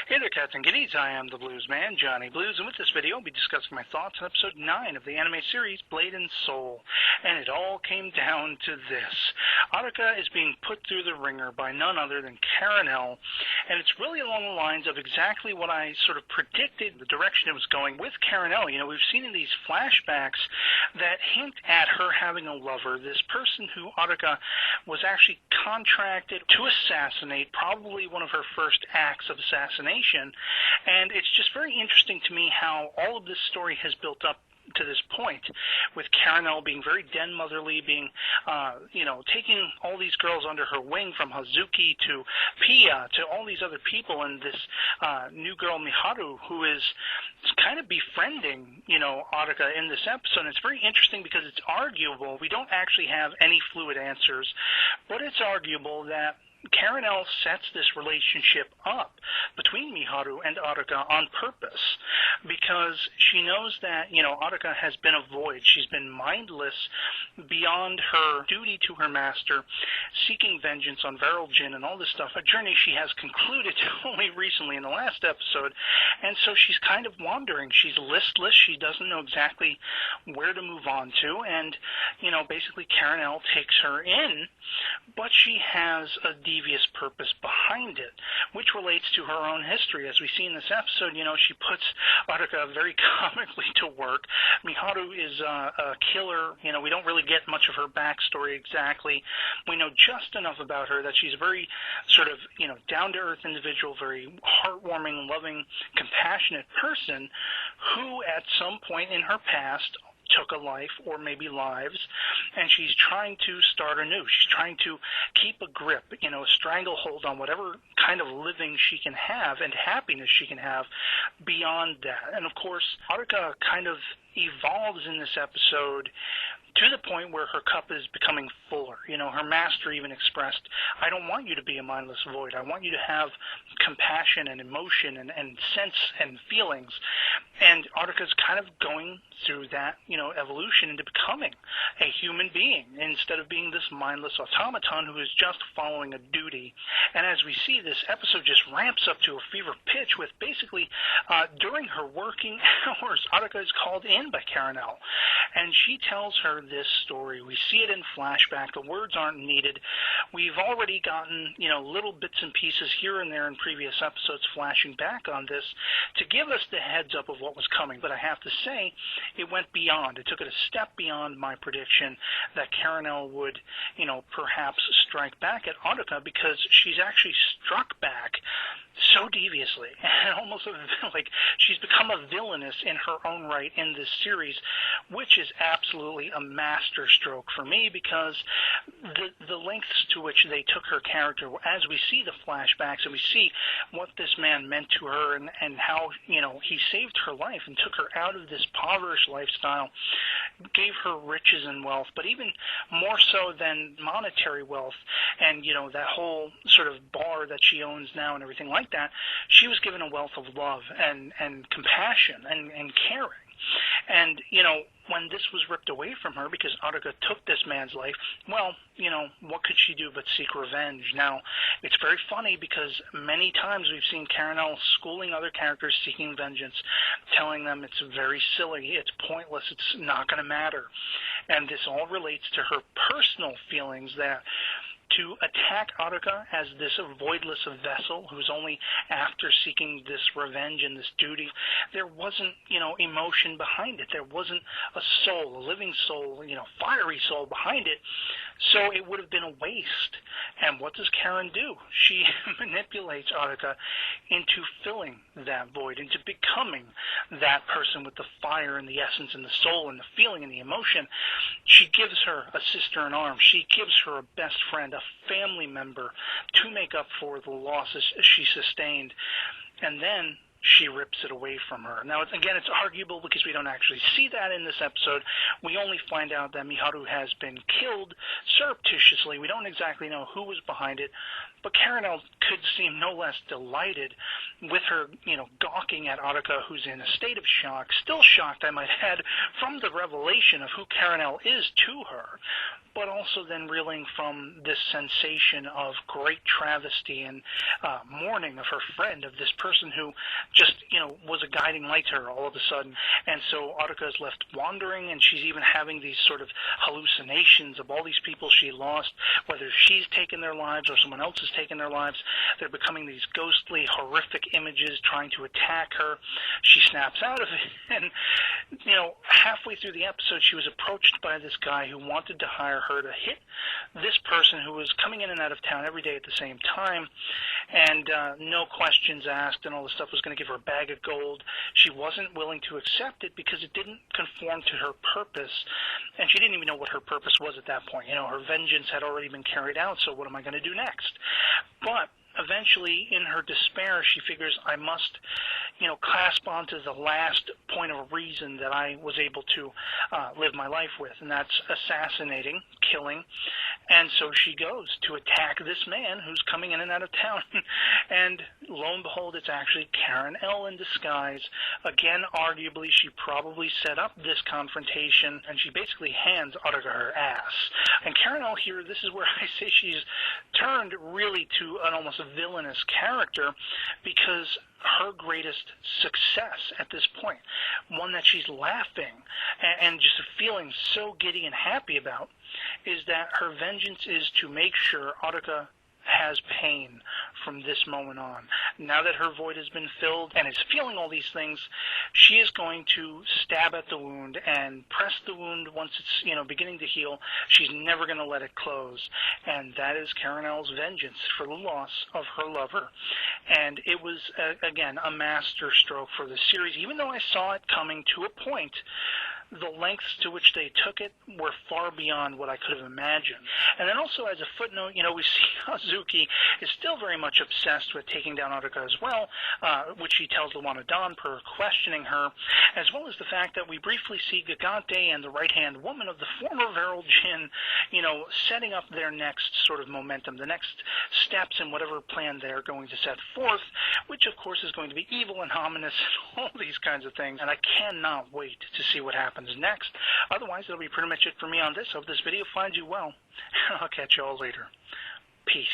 Hey there, cats and kitties. I am the Blues Man, Johnny Blues, and with this video, I'll be discussing my thoughts on episode 9 of the anime series Blade and Soul. And it all came down to this. Attica is being put through the ringer by none other than Caranel, and it's really along the lines of exactly what I sort of predicted the direction it was going with Caranel. You know, we've seen in these flashbacks that hint at her having a lover, this person who Attica was actually contracted to assassinate, probably one of her first acts of assassination. And it's just very interesting to me how all of this story has built up to this point, with Caranel being very den-motherly, being, taking all these girls under her wing, from Hazuki to Pia to all these other people, and this new girl Miharu, who is kind of befriending, Attica in this episode. And it's very interesting because it's arguable, we don't actually have any fluid answers, but it's arguable that Caranel sets this relationship up between Miharu and Attica on purpose, because she knows that, Attica has been a void. She's been mindless beyond her duty to her master, seeking vengeance on Verelgin and all this stuff, a journey she has concluded only recently in the last episode, and so she's kind of wandering. She's listless. She doesn't know exactly where to move on to, and, basically Caranel takes her in, but she has a devious purpose behind it, which relates to her own history. As we see in this episode, she puts Attica very comically to work. Miharu is a killer. We don't really get much of her backstory exactly. We know just enough about her that she's a very sort of, down-to-earth individual, very heartwarming, loving, compassionate person who at some point in her past took a life, or maybe lives, and she's trying to start anew. She's trying to keep a grip, a stranglehold on whatever kind of living she can have and happiness she can have beyond that. And of course, Attica kind of evolves in this episode to the point where her cup is becoming fuller. Her master even expressed, I don't want you to be a mindless void. I want you to have compassion and emotion and sense and feelings. And Attica's kind of going through that, evolution into becoming a human being instead of being this mindless automaton who is just following a duty. And as we see, this episode just ramps up to a fever pitch with basically, during her working hours, Attica is called in by Caranel, and she tells her this story. We see it in flashback. The words aren't needed. We've already gotten, little bits and pieces here and there in previous episodes flashing back on this to give us the heads up of what was coming. But I have to say, it went beyond. It took it a step beyond my prediction that Caranel would, perhaps strike back at Attica, because she's actually struck back so deviously, and almost like she's become a villainess in her own right in this series, which is absolutely a masterstroke for me, because the lengths to which they took her character, as we see the flashbacks and we see what this man meant to her, and how, he saved her life and took her out of this impoverished lifestyle, gave her riches and wealth, but even more so than monetary wealth, and, that whole sort of bar that she owns now and everything like that, she was given a wealth of love and compassion and caring. And, when this was ripped away from her because Attica took this man's life, well, what could she do but seek revenge? Now, it's very funny because many times we've seen Caranel schooling other characters seeking vengeance, telling them it's very silly, it's pointless, it's not going to matter. And this all relates to her personal feelings that to attack Attica as this voidless vessel who's only after seeking this revenge and this duty, there wasn't, emotion behind it. There wasn't a soul, a living soul, fiery soul behind it. So it would have been a waste. And what does Karen do? She manipulates Attica into filling that void, into becoming that person with the fire and the essence and the soul and the feeling and the emotion. She gives her a sister in arms. She gives her a best friend, a family member, to make up for the losses she sustained. And then she rips it away from her. Now, it's arguable because we don't actually see that in this episode. We only find out that Miharu has been killed surreptitiously. We don't exactly know who was behind it, but Caranel could seem no less delighted with her, gawking at Attica, who's in a state of shock, still shocked, I might add, from the revelation of who Caranel is to her. but also then reeling from this sensation of great travesty and mourning of her friend, of this person who just, was a guiding light to her all of a sudden. And so Attica is left wandering, and she's even having these sort of hallucinations of all these people she lost, whether she's taken their lives or someone else has taken their lives. They're becoming these ghostly, horrific images trying to attack her. She snaps out of it, and, halfway through the episode, she was approached by this guy who wanted to hire her to hit this person who was coming in and out of town every day at the same time, and no questions asked, and all this stuff was going to give her a bag of gold. She wasn't willing to accept it because it didn't conform to her purpose, and she didn't even know what her purpose was at that point. Her vengeance had already been carried out, so what am I going to do next? But eventually, in her despair, she figures, I must, clasp onto the last point of reason that I was able to live my life with, and that's assassinating, killing. And so she goes to attack this man who's coming in and out of town. And lo and behold, it's actually Karen L. in disguise. Again, arguably, she probably set up this confrontation, and she basically hands Attica her ass. And Karen L. here, this is where I say she's turned really to an almost villainous character, because her greatest success at this point, one that she's laughing and just feeling so giddy and happy about, is that her vengeance is to make sure Attica has pain from this moment on. Now that her void has been filled and is feeling all these things, she is going to stab at the wound and press the wound once it's, beginning to heal. She's never going to let it close. And that is Karen L's vengeance for the loss of her lover. And it was, again, a master stroke for the series. Even though I saw it coming to a point, the lengths to which they took it were far beyond what I could have imagined. And then also, as a footnote, we see Hazuki is still very much obsessed with taking down Attica as well, which he tells Luana Dawn per questioning her, as well as the fact that we briefly see Gigante and the right-hand woman of the former Veryl Jin, setting up their next sort of momentum, the next steps in whatever plan they're going to set forth, which of course is going to be evil and ominous and all these kinds of things. And I cannot wait to see what happens next. Otherwise, that'll be pretty much it for me on this. I hope this video finds you well, and I'll catch you all later. Peace.